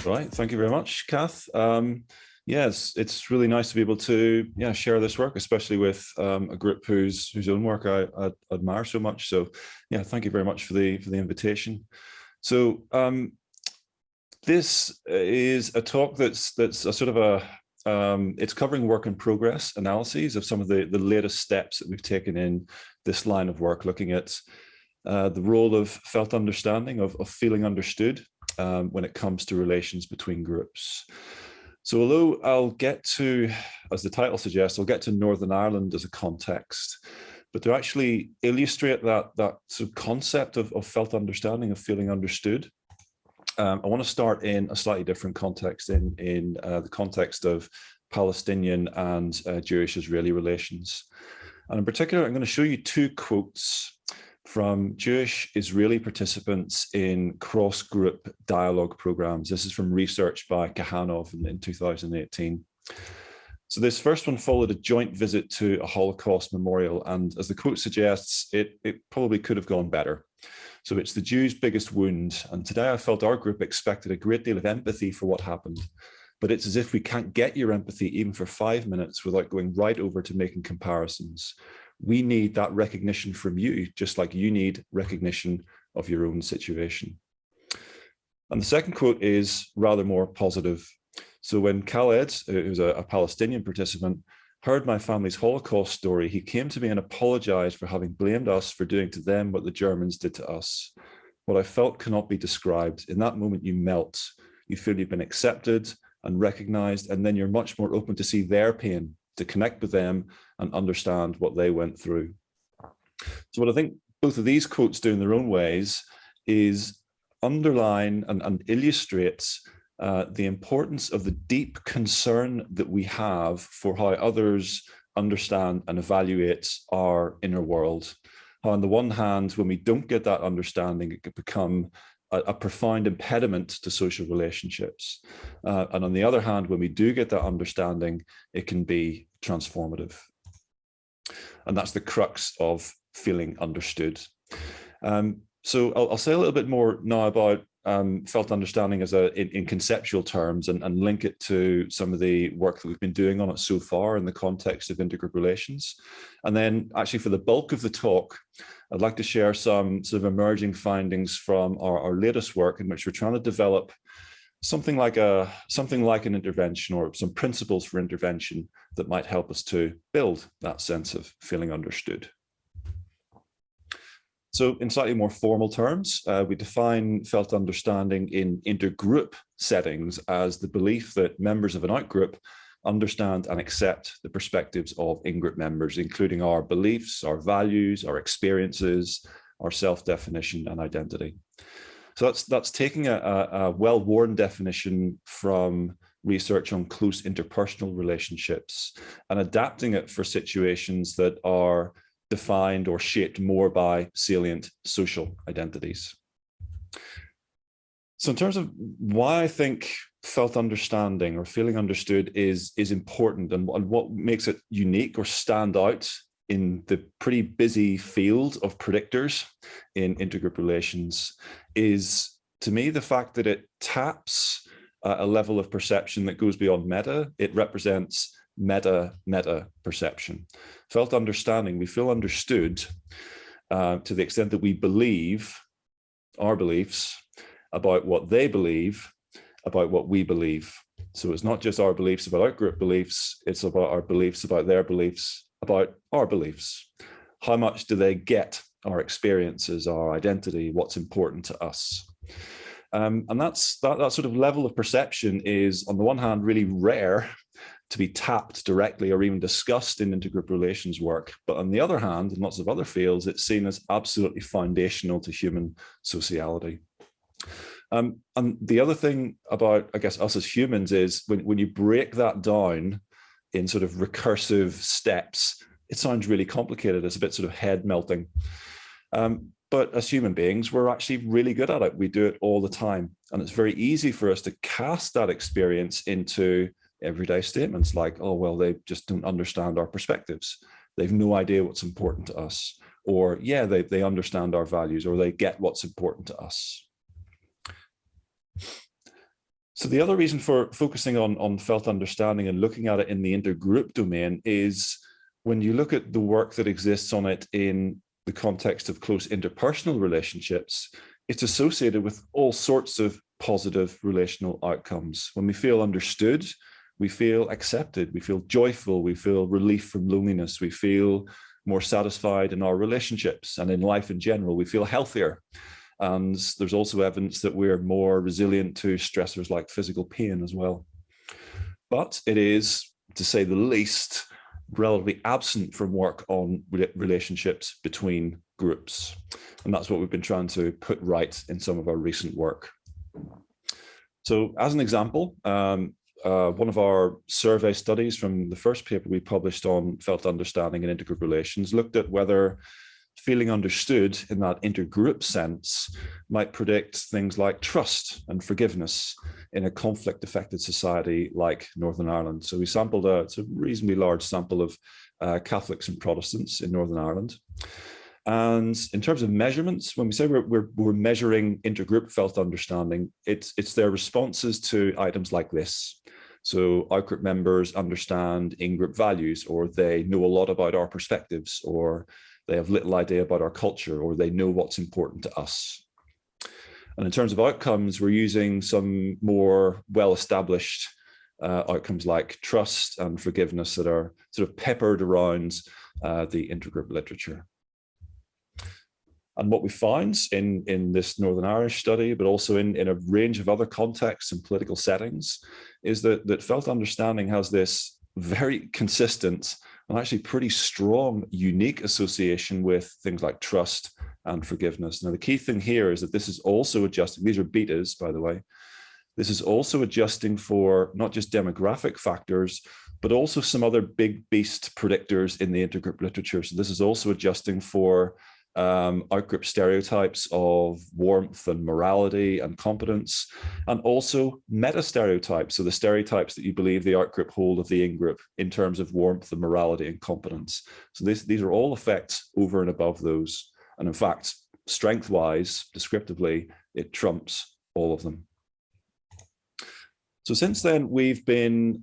Right. Thank you very much, Kath. Yes, it's really nice to be able to share this work, especially with a group whose own work I admire so much. So yeah, thank you very much for the invitation. So this is a talk that's a sort of it's covering work in progress analyses of some of the latest steps that we've taken in this line of work, looking at the role of felt understanding, of feeling understood when it comes to relations between groups. So although I'll get to, as the title suggests, I'll get to Northern Ireland as a context, but to actually illustrate that sort of concept of felt understanding, of feeling understood, I want to start in a slightly different context, in the context of Palestinian and Jewish-Israeli relations. And in particular, I'm going to show you two quotes from Jewish-Israeli participants in cross-group dialogue programs. This is from research by Kahanov in 2018. So this first one followed a joint visit to a Holocaust memorial, and as the quote suggests, it probably could have gone better. So it's the Jews' biggest wound, and today I felt our group expected a great deal of empathy for what happened, but it's as if we can't get your empathy even for 5 minutes without going right over to making comparisons. We need that recognition from you, just like you need recognition of your own situation. And the second quote is rather more positive. So when Khaled, who's a Palestinian participant, heard my family's Holocaust story, he came to me and apologized for having blamed us for doing to them what the Germans did to us. What I felt cannot be described. In that moment, you melt. You feel you've been accepted and recognized, and then you're much more open to see their pain, to connect with them and understand what they went through. So what I think both of these quotes do in their own ways is underline and illustrates the importance of the deep concern that we have for how others understand and evaluate our inner world. How on the one hand, when we don't get that understanding, it could become a profound impediment to social relationships. And on the other hand, when we do get that understanding, it can be transformative. And that's the crux of feeling understood. So I'll say a little bit more now about felt understanding as in conceptual terms, and link it to some of the work that we've been doing on it so far in the context of intergroup relations. And then actually for the bulk of the talk, I'd like to share some sort of emerging findings from our latest work, in which we're trying to develop something like an intervention, or some principles for intervention that might help us to build that sense of feeling understood. So in slightly more formal terms, we define felt understanding in intergroup settings as the belief that members of an outgroup understand and accept the perspectives of in-group members, including our beliefs, our values, our experiences, our self-definition and identity. So that's taking a well-worn definition from research on close interpersonal relationships and adapting it for situations that are defined or shaped more by salient social identities. So in terms of why I think felt understanding or feeling understood is important, and what makes it unique or stand out in the pretty busy field of predictors in intergroup relations, is to me the fact that it taps a level of perception that goes beyond meta. It represents meta perception. Felt understanding, we feel understood to the extent that we believe our beliefs about what they believe about what we believe. So it's not just our beliefs about outgroup beliefs, it's about our beliefs about their beliefs about our beliefs. How much do they get our experiences, our identity, what's important to us? And that sort of level of perception is, on the one hand, really rare to be tapped directly or even discussed in intergroup relations work. But on the other hand, in lots of other fields, it's seen as absolutely foundational to human sociality. And the other thing about, I guess, us as humans is when you break that down in sort of recursive steps, it sounds really complicated. It's a bit sort of head melting. But as human beings, we're actually really good at it. We do it all the time. And it's very easy for us to cast that experience into everyday statements like, oh, well, they just don't understand our perspectives. They've no idea what's important to us. Or, yeah, they understand our values, or they get what's important to us. So the other reason for focusing on felt understanding and looking at it in the intergroup domain is when you look at the work that exists on it in the context of close interpersonal relationships, it's associated with all sorts of positive relational outcomes. When we feel understood, we feel accepted, we feel joyful, we feel relief from loneliness, we feel more satisfied in our relationships and in life in general, we feel healthier. And there's also evidence that we're more resilient to stressors like physical pain as well. But it is, to say the least, relatively absent from work on relationships between groups. And that's what we've been trying to put right in some of our recent work. So as an example, one of our survey studies from the first paper we published on felt understanding and intergroup relations looked at whether feeling understood in that intergroup sense might predict things like trust and forgiveness in a conflict-affected society like Northern Ireland. So we sampled it's a reasonably large sample of Catholics and Protestants in Northern Ireland. And in terms of measurements, when we say we're measuring intergroup felt understanding, it's their responses to items like this. So outgroup members understand in-group values, or they know a lot about our perspectives, or they have little idea about our culture, or they know what's important to us. And in terms of outcomes, we're using some more well-established outcomes like trust and forgiveness that are sort of peppered around the intergroup literature. And what we found in this Northern Irish study, but also in a range of other contexts and political settings, is that felt understanding has this very consistent and actually pretty strong, unique association with things like trust and forgiveness. Now, the key thing here is that this is also adjusting, these are betas, by the way, this is also adjusting for not just demographic factors, but also some other big beast predictors in the intergroup literature. So this is also adjusting for outgroup stereotypes of warmth and morality and competence, and also meta stereotypes, so the stereotypes that you believe the outgroup hold of the in-group in terms of warmth and morality and competence. So these are all effects over and above those. And in fact, strength-wise, descriptively, it trumps all of them. So since then, we've been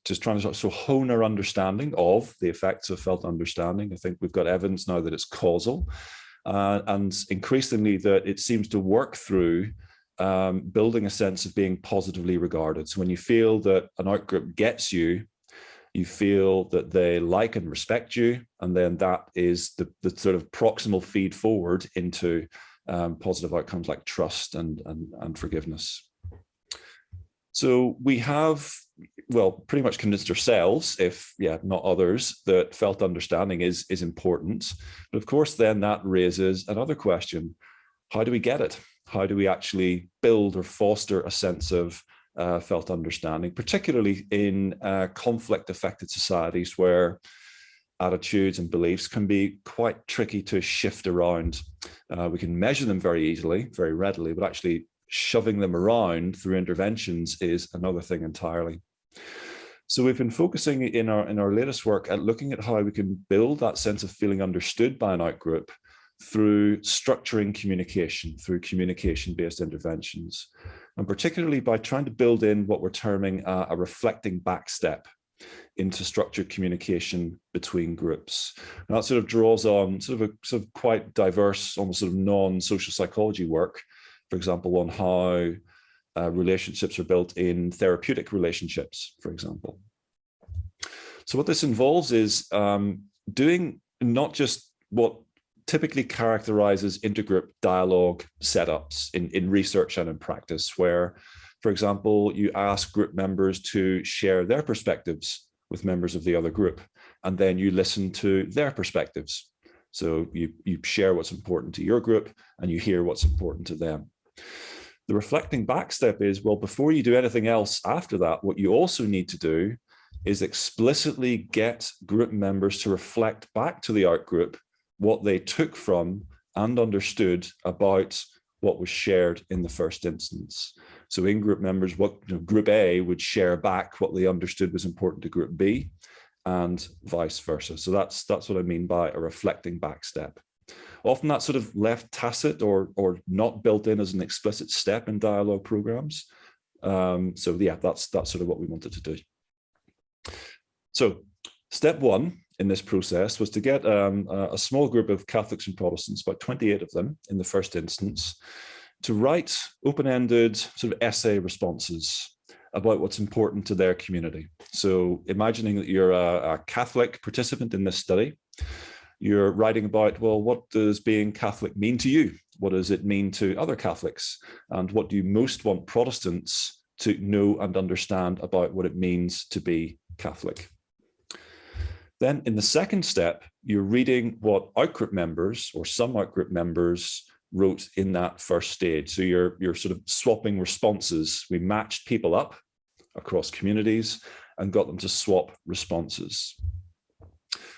just trying to sort of hone our understanding of the effects of felt understanding. I think we've got evidence now that it's causal, and increasingly that it seems to work through building a sense of being positively regarded. So when you feel that an outgroup gets you, you feel that they like and respect you, and then that is the sort of proximal feed forward into positive outcomes like trust and forgiveness. So we have, well, pretty much convinced ourselves, if not others, that felt understanding is important. But of course, then that raises another question: how do we get it? How do we actually build or foster a sense of felt understanding, particularly in conflict-affected societies where attitudes and beliefs can be quite tricky to shift around? We can measure them very easily, very readily, but actually shoving them around through interventions is another thing entirely. So we've been focusing in our latest work at looking at how we can build that sense of feeling understood by an outgroup through structuring communication, through communication-based interventions, and particularly by trying to build in what we're terming a reflecting back step into structured communication between groups. And that sort of draws on sort of quite diverse, almost sort of non-social psychology work, for example, on how relationships are built in therapeutic relationships, for example. So what this involves is doing not just what typically characterizes intergroup dialogue setups in research and in practice, where, for example, you ask group members to share their perspectives with members of the other group, and then you listen to their perspectives. So you share what's important to your group, and you hear what's important to them. The reflecting back step is, well, before you do anything else after that, what you also need to do is explicitly get group members to reflect back to the outgroup what they took from and understood about what was shared in the first instance. So in group members, group A would share back what they understood was important to group B, and vice versa. So that's what I mean by a reflecting back step. Often that's sort of left tacit or not built in as an explicit step in dialogue programs. So yeah, that's sort of what we wanted to do. So step one in this process was to get a small group of Catholics and Protestants, about 28 of them in the first instance, to write open-ended sort of essay responses about what's important to their community. So imagining that you're a Catholic participant in this study, you're writing about, well, what does being Catholic mean to you? What does it mean to other Catholics? And what do you most want Protestants to know and understand about what it means to be Catholic? Then in the second step, you're reading what outgroup members or some outgroup members wrote in that first stage. So you're sort of swapping responses. We matched people up across communities and got them to swap responses.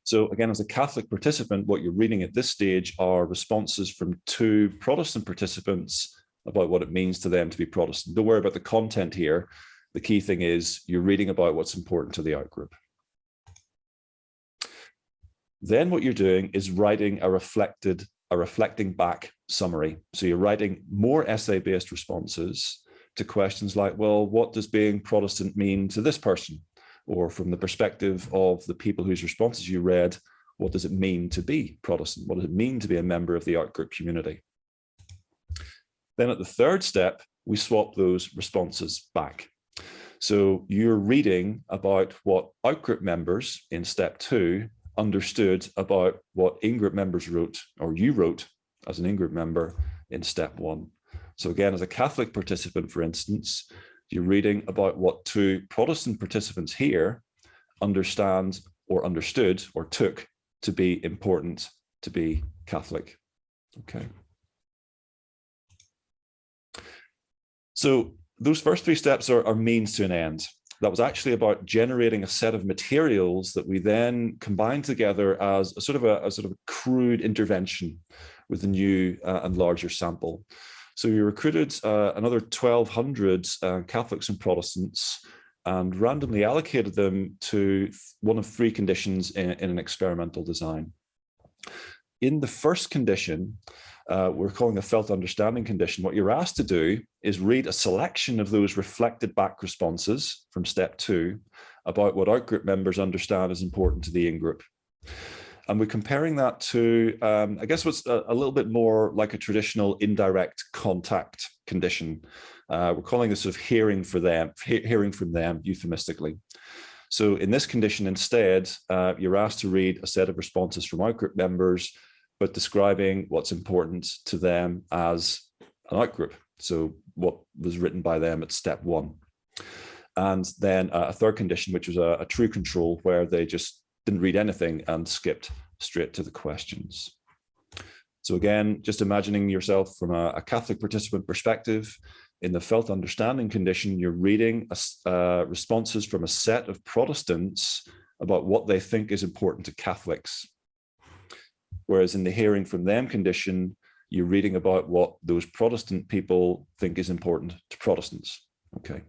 So again, as a Catholic participant, what you're reading at this stage are responses from 2 Protestant participants about what it means to them to be Protestant. Don't worry about the content here. The key thing is you're reading about what's important to the outgroup. Then what you're doing is writing a reflecting back summary. So you're writing more essay-based responses to questions like, well, what does being Protestant mean to this person? Or from the perspective of the people whose responses you read, what does it mean to be Protestant? What does it mean to be a member of the outgroup community? Then at the third step, we swap those responses back. So you're reading about what outgroup members in step 2 understood about what in-group members wrote, or you wrote as an in-group member in step 1. So again, as a Catholic participant, for instance, you're reading about what 2 Protestant participants here understand or understood or took to be important to be Catholic. Okay. So those first 3 steps are means to an end. That was actually about generating a set of materials that we then combined together as a sort of a crude intervention with a new and larger sample. So we recruited another 1,200 Catholics and Protestants and randomly allocated them to one of 3 conditions in an experimental design. In the first condition, we're calling a felt understanding condition. What you're asked to do is read a selection of those reflected back responses from step 2 about what outgroup members understand is important to the in-group. And we're comparing that to, I guess, what's a little bit more like a traditional indirect contact condition. We're calling this sort of hearing from them euphemistically. So in this condition, instead, you're asked to read a set of responses from outgroup members, but describing what's important to them as an outgroup. So what was written by them at step 1. And then a third condition, which was a true control, where they just didn't read anything and skipped straight to the questions. So again, just imagining yourself from a Catholic participant perspective, in the felt understanding condition, you're reading responses from a set of Protestants about what they think is important to Catholics. Whereas in the hearing from them condition, you're reading about what those Protestant people think is important to Protestants. Okay.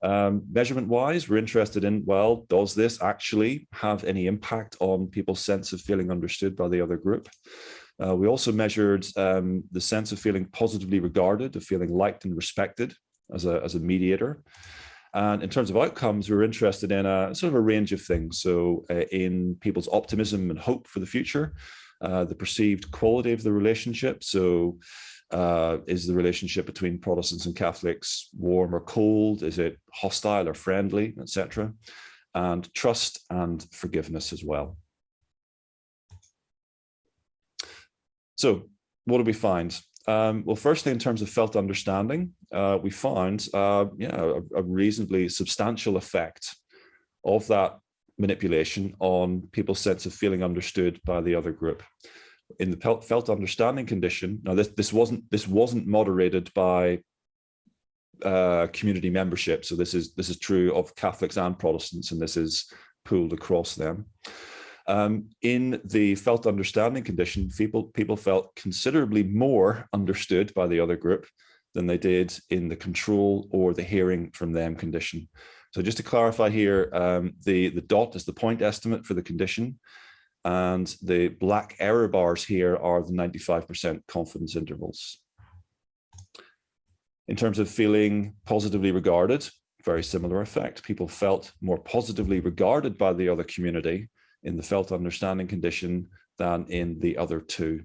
Measurement-wise, we're interested in, well, does this actually have any impact on people's sense of feeling understood by the other group? We also measured the sense of feeling positively regarded, of feeling liked and respected as a mediator. And in terms of outcomes, we're interested in a sort of a range of things. So in people's optimism and hope for the future, the perceived quality of the relationship. So is the relationship between Protestants and Catholics warm or cold? Is it hostile or friendly, etc.? And trust and forgiveness as well. So what do we find? Well, firstly, in terms of felt understanding, we found a reasonably substantial effect of that manipulation on people's sense of feeling understood by the other group. In the felt understanding condition, now this wasn't moderated by community membership, so this is true of Catholics and Protestants, and this is pooled across them. In the felt understanding condition, people felt considerably more understood by the other group than they did in the control or the hearing from them condition. So just to clarify here, the dot is the point estimate for the condition, and the black error bars here are the 95% confidence intervals. In terms of feeling positively regarded, very similar effect. People felt more positively regarded by the other community in the felt understanding condition than in the other two.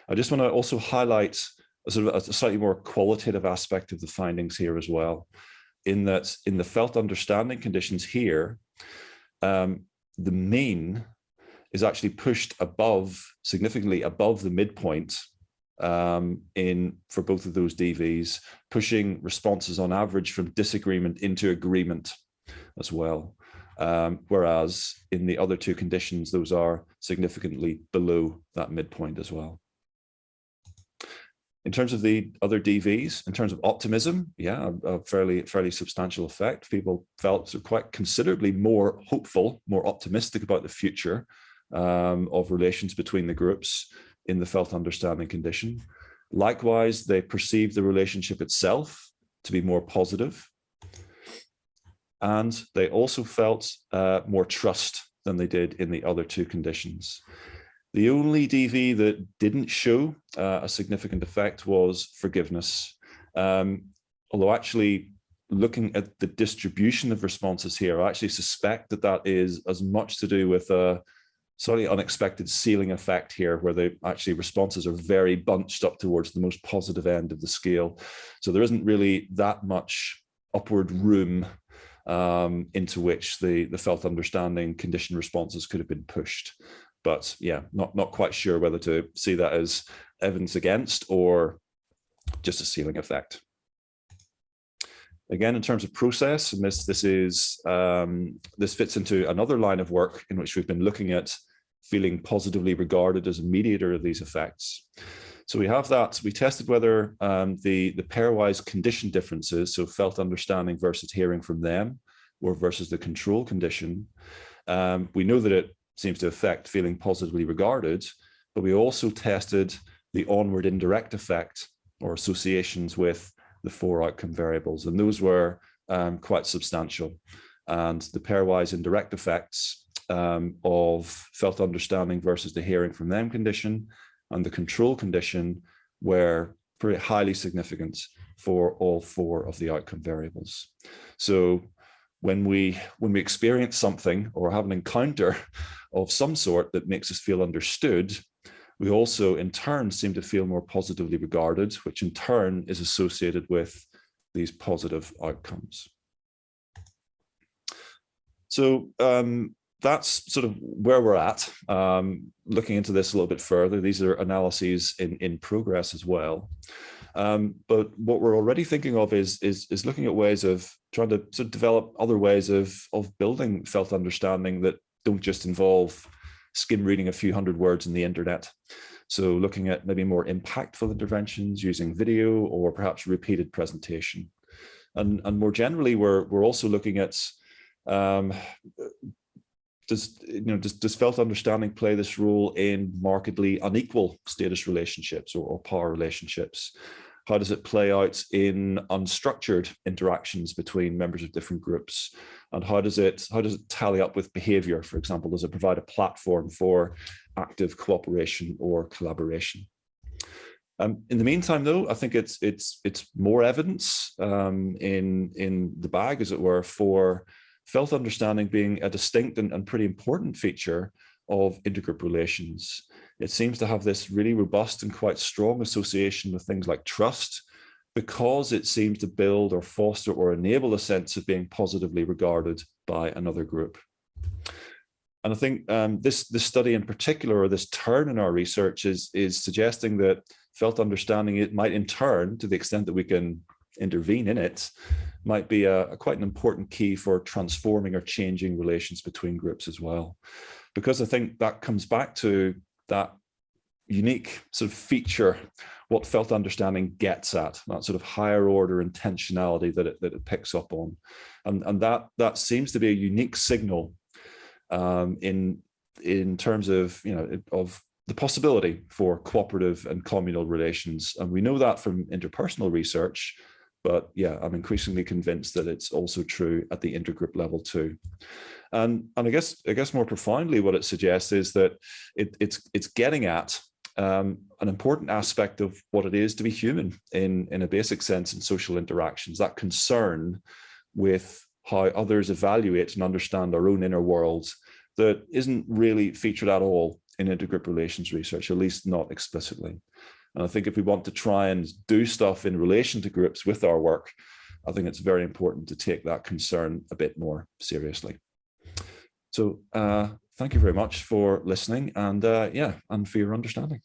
I just want to also highlight a sort of a slightly more qualitative aspect of the findings here as well, in that in the felt understanding conditions here, the mean is actually pushed above, significantly above the midpoint for both of those DVs, pushing responses on average from disagreement into agreement as well. Whereas in the other two conditions, those are significantly below that midpoint as well. In terms of the other DVs, in terms of optimism, yeah, a fairly substantial effect. People felt quite considerably more hopeful, more optimistic about the future of relations between the groups in the felt understanding condition. Likewise, they perceived the relationship itself to be more positive. And they also felt more trust than they did in the other two conditions. The only DV that didn't show a significant effect was forgiveness. Although actually looking at the distribution of responses here, I actually suspect that that is as much to do with a slightly unexpected ceiling effect here, where the actually responses are very bunched up towards the most positive end of the scale. So there isn't really that much upward room into which the felt understanding condition responses could have been pushed. But yeah, not quite sure whether to see that as evidence against or just a ceiling effect. Again, in terms of process, and this fits into another line of work in which we've been looking at feeling positively regarded as a mediator of these effects. So we have that. We tested whether the pairwise condition differences, so felt understanding versus hearing from them, or versus the control condition. We know that it seems to affect feeling positively regarded, but we also tested the onward indirect effect or associations with the 4 outcome variables, and those were quite substantial. And the pairwise indirect effects of felt understanding versus the hearing from them condition and the control condition were very highly significant for all 4 of the outcome variables. So when we experience something or have an encounter of some sort that makes us feel understood, we also in turn seem to feel more positively regarded, which in turn is associated with these positive outcomes. So that's sort of where we're at. Looking into this a little bit further, these are analyses in progress as well. But what we're already thinking of is looking at ways of trying to sort of develop other ways of building felt understanding that don't just involve skim reading a few hundred words in the internet. So looking at maybe more impactful interventions using video or perhaps repeated presentation. And more generally, we're also looking at does felt understanding play this role in markedly unequal status relationships or power relationships? How does it play out in unstructured interactions between members of different groups? And how does it tally up with behavior? For example, does it provide a platform for active cooperation or collaboration? In the meantime, though, I think it's more evidence in the bag, as it were, for felt understanding being a distinct and pretty important feature of intergroup relations. It seems to have this really robust and quite strong association with things like trust, because it seems to build or foster or enable a sense of being positively regarded by another group. And I think this study in particular, or this turn in our research, is suggesting that felt understanding, it might in turn, to the extent that we can intervene in it, might be quite an important key for transforming or changing relations between groups as well. Because I think that comes back to that unique sort of feature, what felt understanding gets at, that sort of higher order intentionality that it picks up on. And that seems to be a unique signal in terms of, of the possibility for cooperative and communal relations. And we know that from interpersonal research, but yeah, I'm increasingly convinced that it's also true at the intergroup level too. And I guess more profoundly, what it suggests is that it's getting at an important aspect of what it is to be human in a basic sense in social interactions, that concern with how others evaluate and understand our own inner worlds that isn't really featured at all in intergroup relations research, at least not explicitly. And I think if we want to try and do stuff in relation to groups with our work, I think it's very important to take that concern a bit more seriously. So thank you very much for listening, and and for your understanding.